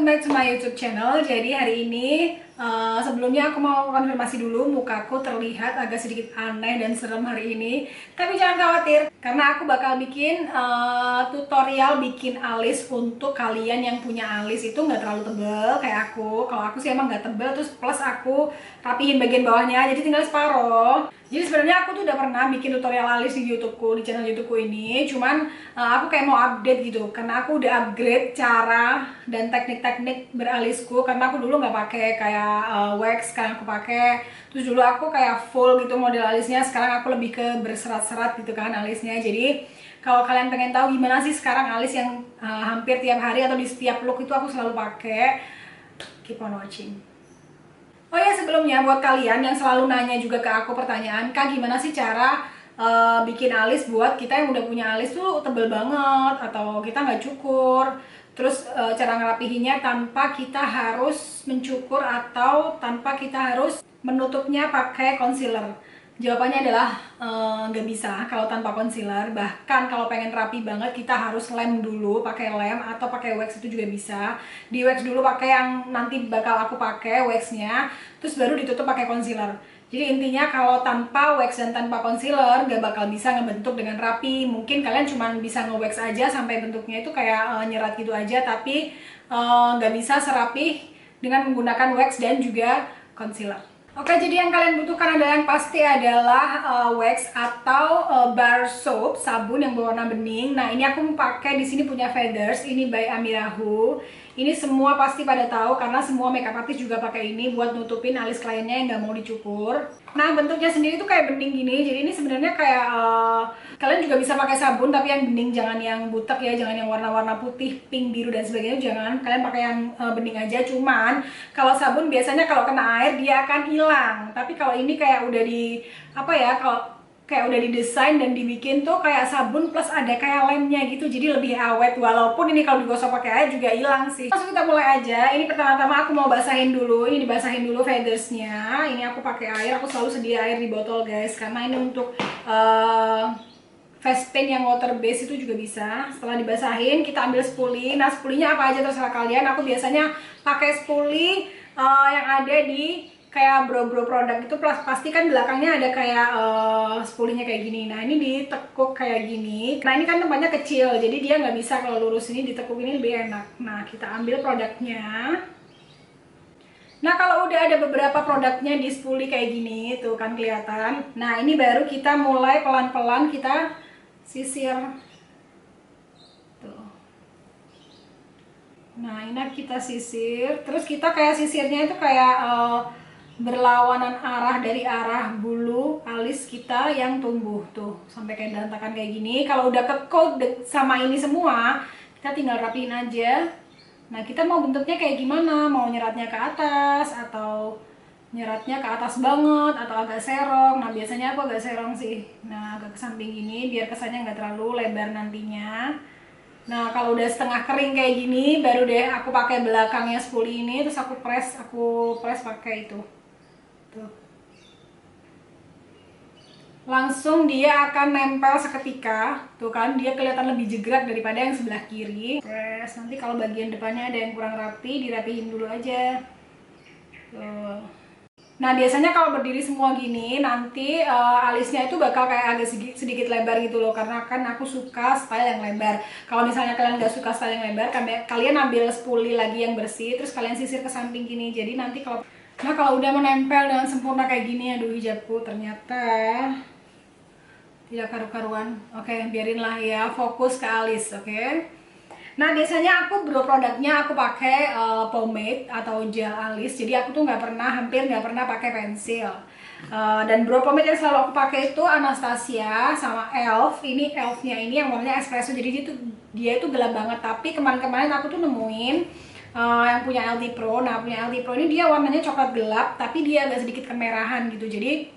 welcome back to my YouTube channel. Jadi hari ini sebelumnya aku mau konfirmasi dulu, mukaku terlihat agak sedikit aneh dan serem hari ini. Tapi jangan khawatir, karena aku bakal bikin tutorial bikin alis untuk kalian yang punya alis itu nggak terlalu tebel kayak aku. Kalau aku sih emang nggak tebel, terus plus aku rapihin bagian bawahnya, jadi tinggal separuh. Jadi sebenarnya aku tuh udah pernah bikin tutorial alis di YouTubeku, di channel YouTubeku ini. Cuman aku kayak mau update gitu, karena aku udah upgrade cara dan teknik-teknik beralisku. Karena aku dulu nggak pakai kayak wax, sekarang aku pakai. Terus dulu aku kayak full gitu model alisnya, sekarang aku lebih ke berserat-serat gitu kan alisnya. Jadi kalau kalian pengen tahu gimana sih sekarang alis yang hampir tiap hari atau di setiap look itu aku selalu pakai, keep on watching. Oh ya, sebelumnya buat kalian yang selalu nanya juga ke aku pertanyaan, Kak gimana sih cara bikin alis buat kita yang udah punya alis tuh tebel banget atau kita nggak cukur, terus cara ngerapihinnya tanpa kita harus mencukur atau tanpa kita harus menutupnya pakai concealer. Jawabannya adalah nggak bisa kalau tanpa concealer. Bahkan kalau pengen rapi banget kita harus lem dulu, pakai lem atau pakai wax itu juga bisa. Di wax dulu pakai yang nanti bakal aku pakai waxnya, terus baru ditutup pakai concealer. Jadi intinya kalau tanpa wax dan tanpa concealer nggak bakal bisa ngebentuk dengan rapi. Mungkin kalian cuma bisa nge-wax aja sampai bentuknya itu kayak nyerat gitu aja, tapi nggak bisa serapih dengan menggunakan wax dan juga concealer. Oke, jadi yang kalian butuhkan adalah yang pasti adalah wax atau bar soap, sabun yang berwarna bening. Nah, ini aku pakai di sini punya Feathers, ini by Amirahu. Ini semua pasti pada tahu karena semua makeup artist juga pakai ini buat nutupin alis kliennya yang nggak mau dicukur. Nah, bentuknya sendiri tuh kayak bening gini. Jadi ini sebenarnya kayak kalian juga bisa pakai sabun tapi yang bening, jangan yang butek ya, jangan yang warna-warna putih, pink, biru dan sebagainya, jangan. Kalian pakai yang bening aja. Cuman kalau sabun biasanya kalau kena air dia akan hilang. Tapi kalau ini kayak udah di apa ya, kalau kayak udah didesain dan dibikin tuh kayak sabun plus ada kayak lemnya gitu, jadi lebih awet. Walaupun ini kalau digosok pakai air juga hilang sih. Langsung kita mulai aja. Ini pertama-tama aku mau basahin dulu. Ini dibasahin dulu feathersnya. Ini aku pakai air. Aku selalu sedia air di botol guys, karena ini untuk face paint yang water base itu juga bisa. Setelah dibasahin kita ambil spoolie. Nah, spoolinya apa aja terserah kalian. Aku biasanya pakai spoolie yang ada di kayak bro-bro produk itu, pasti kan belakangnya ada kayak spoolinya kayak gini. Nah, ini ditekuk kayak gini. Nah, ini kan tempatnya kecil, jadi dia nggak bisa kalau lurus, ini ditekuk ini lebih enak. Nah, kita ambil produknya. Nah, kalau udah ada beberapa produknya di spoolie kayak gini, tuh kan kelihatan. Nah, ini baru kita mulai pelan-pelan kita sisir. Tuh. Nah, ini kita sisir. Terus kita kayak sisirnya itu kayak berlawanan arah dari arah bulu alis kita yang tumbuh tuh sampai kayak berantakan kayak gini. Kalau udah ke-coat sama ini semua, kita tinggal rapiin aja. Nah, kita mau bentuknya kayak gimana? Mau nyeratnya ke atas atau nyeratnya ke atas banget atau agak serong. Nah, biasanya aku agak serong sih. Nah, agak ke samping gini biar kesannya nggak terlalu lebar nantinya. Nah, kalau udah setengah kering kayak gini, baru deh aku pakai belakangnya spoolie ini, terus aku press pakai itu. Tuh. Langsung dia akan nempel seketika. Tuh kan, dia kelihatan lebih jegrak daripada yang sebelah kiri. Press. Nanti kalau bagian depannya ada yang kurang rapi, dirapihin dulu aja. Tuh. Nah, biasanya kalau berdiri semua gini, nanti alisnya itu bakal kayak agak sedikit lebar gitu loh. Karena kan aku suka style yang lebar. Kalau misalnya kalian nggak suka style yang lebar, kalian ambil spoolie lagi yang bersih, terus kalian sisir ke samping gini. Jadi nanti kalau udah menempel dengan sempurna kayak gini, aduh hijabku ternyata tidak karu-karuan. Oke, biarinlah ya, fokus ke alis, oke. Nah, biasanya aku produknya aku pakai pomade atau gel alis. Jadi aku tuh hampir nggak pernah pakai pensil. Dan pomade yang selalu aku pakai itu Anastasia sama Elf. Ini Elfnya ini yang warnanya espresso. Jadi dia itu gelap banget. Tapi kemarin aku tuh nemuin yang punya LT Pro. Nah, punya LT Pro ini dia warnanya coklat gelap, tapi dia agak sedikit kemerahan gitu. Jadi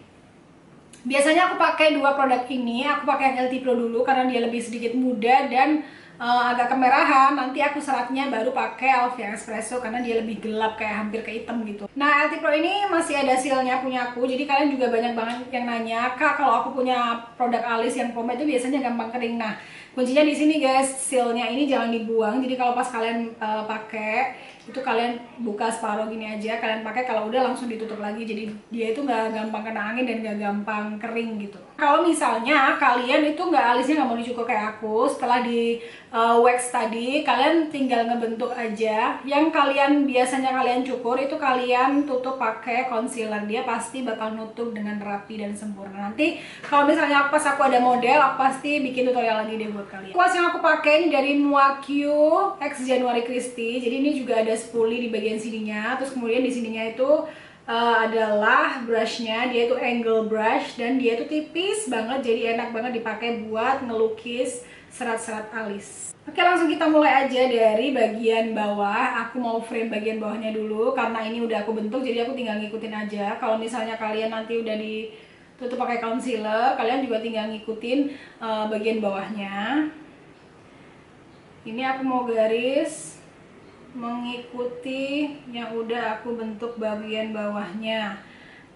biasanya aku pakai dua produk ini. Aku pakai yang LT Pro dulu karena dia lebih sedikit muda dan agak kemerahan. Nanti aku seratnya baru pakai Elf yang espresso karena dia lebih gelap, kayak hampir ke hitam gitu. Nah, LT Pro ini masih ada sealnya punya aku. Jadi kalian juga banyak banget yang nanya, Kak, kalau aku punya produk alis yang pomade itu biasanya gampang kering. Nah, kuncinya di sini guys, sealnya ini jangan dibuang. Jadi kalau pas kalian pakai itu kalian buka separuh gini aja, kalian pakai, kalau udah langsung ditutup lagi, jadi dia itu nggak gampang kena angin dan nggak gampang kering gitu. Kalau misalnya kalian itu alisnya nggak mau dicukur kayak aku, setelah di wax tadi kalian tinggal ngebentuk aja. Yang kalian biasanya kalian cukur itu kalian tutup pakai concealer, dia pasti bakal nutup dengan rapi dan sempurna. Nanti kalau misalnya pas aku ada model, aku pasti bikin tutorial lagi deh buat kalian. Kuas yang aku pakai ini dari Muaq X January Christie, jadi ini juga ada spoolie di bagian sininya, terus kemudian di sininya itu adalah brushnya, dia itu angle brush dan dia itu tipis banget, jadi enak banget dipakai buat ngelukis serat-serat alis. Oke, langsung kita mulai aja dari bagian bawah. Aku mau frame bagian bawahnya dulu karena ini udah aku bentuk, jadi aku tinggal ngikutin aja. Kalau misalnya kalian nanti udah ditutup pakai concealer, kalian juga tinggal ngikutin bagian bawahnya. Ini aku mau garis mengikuti yang udah aku bentuk bagian bawahnya.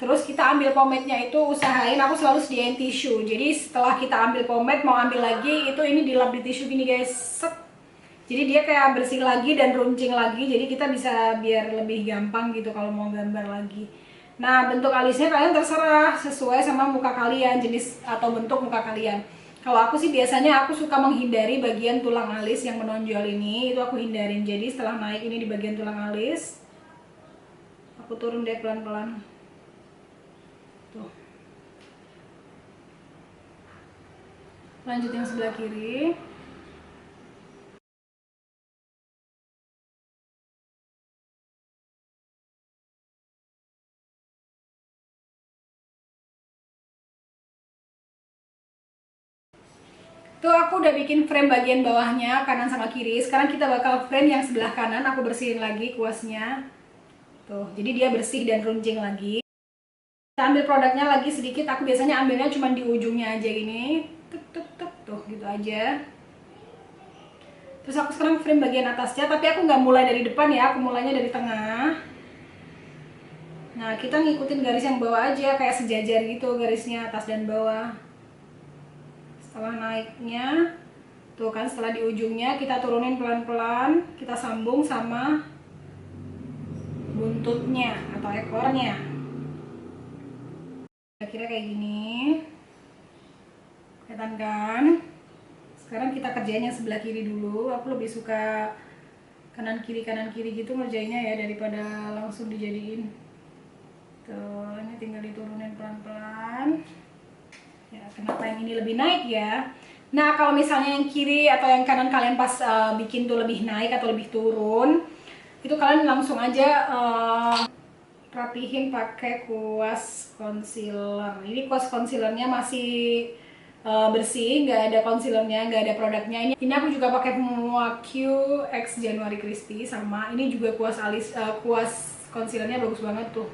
Terus kita ambil pomade-nya itu usahain aku selalu sediain tisu. Jadi setelah kita ambil pomade mau ambil lagi, itu ini dilap di tisu gini guys. Set. Jadi dia kayak bersih lagi dan runcing lagi. Jadi kita bisa biar lebih gampang gitu kalau mau gambar lagi. Nah, bentuk alisnya kalian terserah sesuai sama muka kalian, jenis atau bentuk muka kalian. Kalau aku sih biasanya aku suka menghindari bagian tulang alis yang menonjol ini, itu aku hindarin. Jadi setelah naik ini di bagian tulang alis, aku turun deh pelan-pelan. Tuh. Lanjut yang sebelah kiri. Tuh aku udah bikin frame bagian bawahnya kanan sama kiri. Sekarang kita bakal frame yang sebelah kanan, aku bersihin lagi kuasnya. Tuh, jadi dia bersih dan runcing lagi. Kita ambil produknya lagi sedikit, aku biasanya ambilnya cuma di ujungnya aja gini. Tuk tuk tuk, tuh gitu aja. Terus aku sekarang frame bagian atasnya, tapi aku nggak mulai dari depan ya, aku mulainya dari tengah. Nah, kita ngikutin garis yang bawah aja, kayak sejajar gitu garisnya atas dan bawah. Setelah naiknya, tuh kan setelah di ujungnya kita turunin pelan-pelan, kita sambung sama buntutnya atau ekornya. Kira-kira kayak gini. Kelihatan kan? Sekarang kita kerjain yang sebelah kiri dulu. Aku lebih suka kanan kiri gitu ngerjainnya ya, daripada langsung dijadiin. Tuh, ini tinggal diturunin pelan-pelan. Ya, kenapa yang ini lebih naik ya? Nah, kalau misalnya yang kiri atau yang kanan kalian pas bikin tuh lebih naik atau lebih turun, itu kalian langsung aja rapihin pakai kuas concealer. Ini kuas concealernya masih bersih, nggak ada concealernya, nggak ada produknya. Ini aku juga pakai Muaq X January Christie, sama ini juga kuas alis, kuas concealernya bagus banget tuh.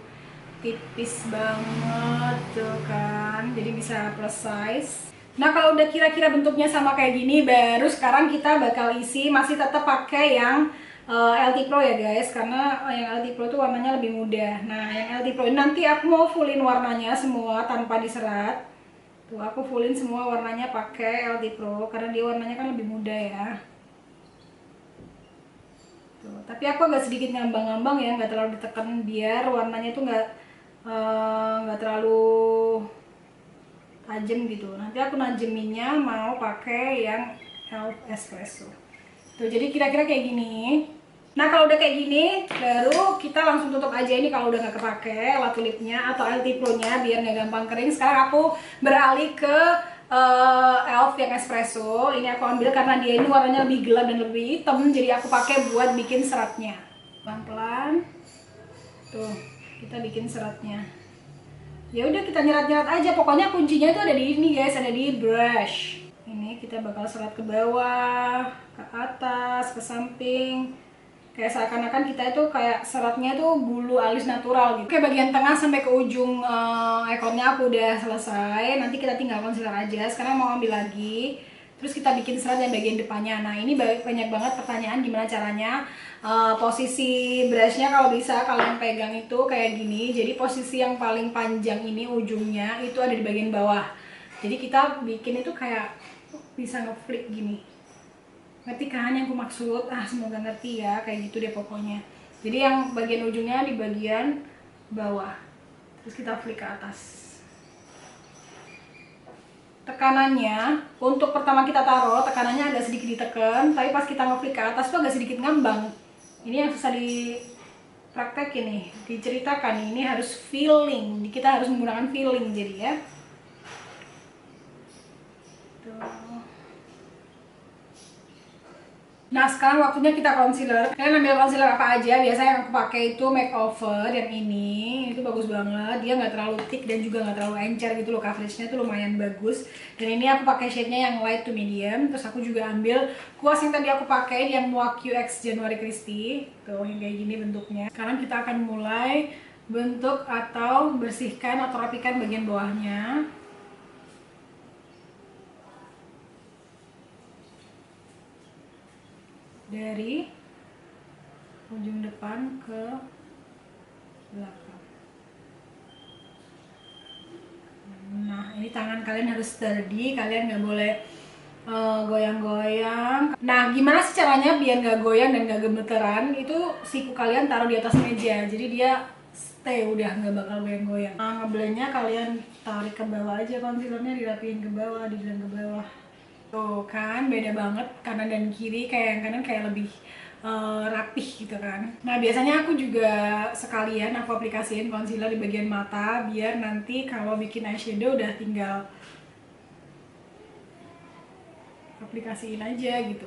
Tipis banget tuh kan, jadi bisa plus size. Nah, kalau udah kira-kira bentuknya sama kayak gini, baru sekarang kita bakal isi, masih tetap pakai yang LT Pro ya guys, karena yang LT Pro itu warnanya lebih mudah. Nah, yang LT Pro ini nanti aku mau fullin warnanya semua tanpa diserat. Tuh, aku fullin semua warnanya pakai LT Pro karena dia warnanya kan lebih mudah ya. Tuh, tapi aku agak sedikit ngambang-ngambang ya, nggak terlalu ditekan biar warnanya itu nggak terlalu tajam gitu. Nanti aku najeminnya mau pakai yang Elf Espresso. Tuh, jadi kira-kira kayak gini. Nah, kalau udah kayak gini, baru kita langsung tutup aja ini kalau udah nggak kepake alat tulipnya atau LT Pro-nya biar nggak gampang kering. Sekarang aku beralih ke Elf yang Espresso. Ini aku ambil karena dia ini warnanya lebih gelap dan lebih hitam, jadi aku pakai buat bikin seratnya. Pelan-pelan. Tuh, kita bikin seratnya. Ya udah, kita nyerat-nyerat aja. Pokoknya kuncinya itu ada di ini guys, ada di brush. Ini kita bakal serat ke bawah, ke atas, ke samping. Kayak seakan-akan kita itu kayak seratnya tuh bulu alis natural gitu. Oke, bagian tengah sampai ke ujung ekornya aku udah selesai. Nanti kita tinggal concealer aja. Sekarang mau ambil lagi. Terus kita bikin serat yang bagian depannya. Nah, ini banyak banget pertanyaan gimana caranya posisi brushnya. Kalau bisa kalian pegang itu kayak gini. Jadi posisi yang paling panjang ini ujungnya itu ada di bagian bawah. Jadi kita bikin itu kayak bisa ngeflick gini. Ngerti kan yang aku maksud? Semoga ngerti ya, kayak gitu deh pokoknya. Jadi yang bagian ujungnya di bagian bawah, terus kita flick ke atas. Tekanannya untuk pertama kita taruh, tekanannya agak sedikit ditekan, tapi pas kita ngeflick ke atas tuh agak sedikit ngambang. Ini yang susah dipraktekin nih, diceritakan nih, ini harus feeling, kita harus menggunakan feeling jadi ya. Tuh. Nah sekarang waktunya kita concealer. Kalian ambil concealer apa aja, biasanya yang aku pakai itu makeover yang ini, itu bagus banget. Dia nggak terlalu thick dan juga nggak terlalu encer gitu loh, coveragenya tuh lumayan bagus. Dan ini aku pakai shade-nya yang light to medium. Terus aku juga ambil kuas yang tadi aku pakai, yang Muak UX January Christie, tuh yang kayak gini bentuknya. Sekarang kita akan mulai bentuk atau bersihkan atau rapikan bagian bawahnya. Dari ujung depan ke belakang. Nah ini tangan kalian harus sturdy, kalian nggak boleh goyang-goyang. Nah gimana sih caranya biar nggak goyang dan nggak gemeteran? Itu siku kalian taruh di atas meja, jadi dia stay, udah nggak bakal goyang-goyang. Nah ngeblendnya kalian tarik ke bawah aja, concealernya dirapiin ke bawah, diblend ke bawah. Tuh kan beda banget kanan dan kiri, kayak yang kanan kayak lebih rapih gitu kan. Nah biasanya aku juga sekalian aku aplikasiin concealer di bagian mata biar nanti kalau bikin eyeshadow udah tinggal aplikasiin aja gitu.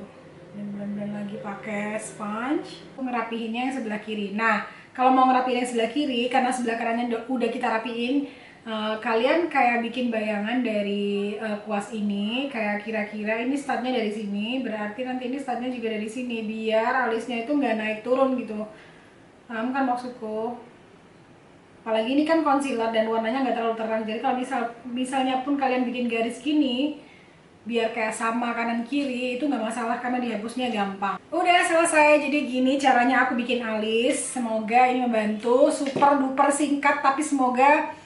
Dan blend-blend lagi pakai sponge. Aku ngerapihinnya yang sebelah kiri. Nah kalau mau ngerapiin yang sebelah kiri, karena sebelah kanannya udah kita rapiin, kalian kayak bikin bayangan dari kuas ini, kayak kira-kira ini startnya dari sini, berarti nanti ini startnya juga dari sini, biar alisnya itu nggak naik turun gitu. Paham kan maksudku? Apalagi ini kan concealer dan warnanya nggak terlalu terang, jadi kalau misalnya pun kalian bikin garis gini biar kayak sama kanan kiri itu nggak masalah karena dihapusnya gampang. Udah selesai, jadi gini caranya aku bikin alis. Semoga ini membantu, super duper singkat tapi semoga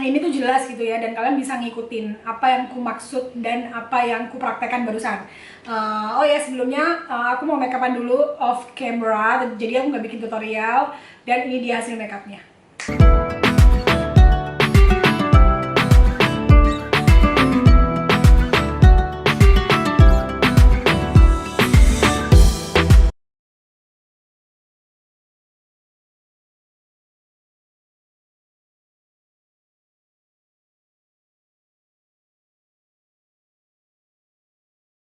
ini tuh jelas gitu ya, dan kalian bisa ngikutin apa yang ku maksud dan apa yang ku praktekkan barusan. Oh ya sebelumnya aku mau make upan dulu off camera, jadi aku nggak bikin tutorial, dan ini dia hasil make upnya.